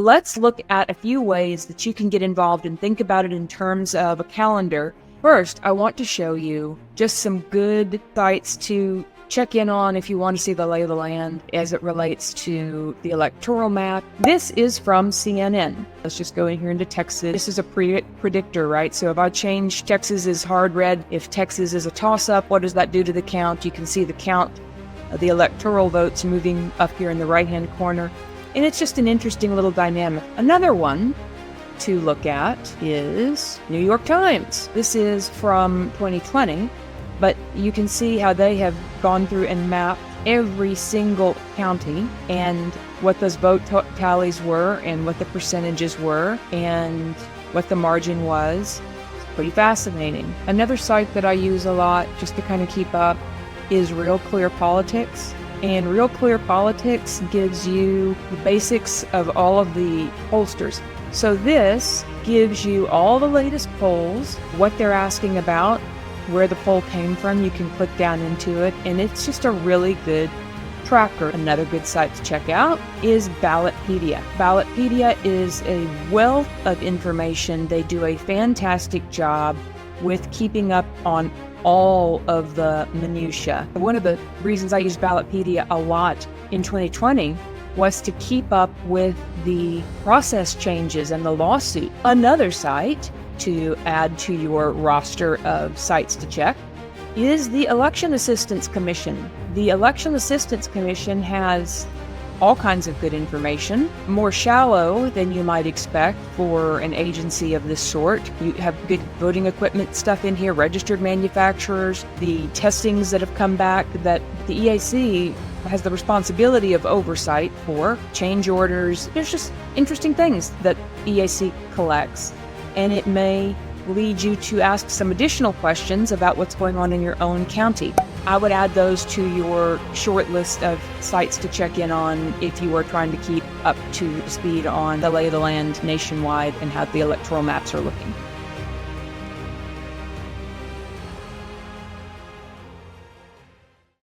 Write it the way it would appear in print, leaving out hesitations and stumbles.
Let's look at a few ways that you can get involved and think about it in terms of a calendar. First, I want to show you just some good sites to check in on if you want to see the lay of the land as it relates to the electoral map. This is from CNN. Let's just go in here into Texas. This is a predictor, right? So if I change Texas is hard red, if Texas is a toss-up, what does that do to the count? You can see the count of the electoral votes moving up here in the right-hand corner. And it's just an interesting little dynamic. Another one to look at is New York Times. This is from 2020, but you can see how they have gone through and mapped every single county and what those vote tallies were and what the percentages were and what the margin was. It's pretty fascinating. Another site that I use a lot just to kind of keep up is Real Clear Politics. And Real Clear Politics gives you the basics of all of the pollsters. So this gives you all the latest polls, what they're asking about, where the poll came from. You can click down into it, and it's just a really good tracker. Another good site to check out is Ballotpedia. Ballotpedia is a wealth of information. They do a fantastic job with keeping up on all of the minutiae. One of the reasons I used Ballotpedia a lot in 2020 was to keep up with the process changes and the lawsuit. Another site to add to your roster of sites to check is the Election Assistance Commission. The Election Assistance Commission has all kinds of good information, more shallow than you might expect for an agency of this sort. You have good voting equipment stuff in here, registered manufacturers, the testings that have come back that the EAC has the responsibility of oversight for, change orders. There's just interesting things that EAC collects, and it may lead you to ask some additional questions about what's going on in your own county. I would add those to your short list of sites to check in on if you are trying to keep up to speed on the lay of the land nationwide and how the electoral maps are looking.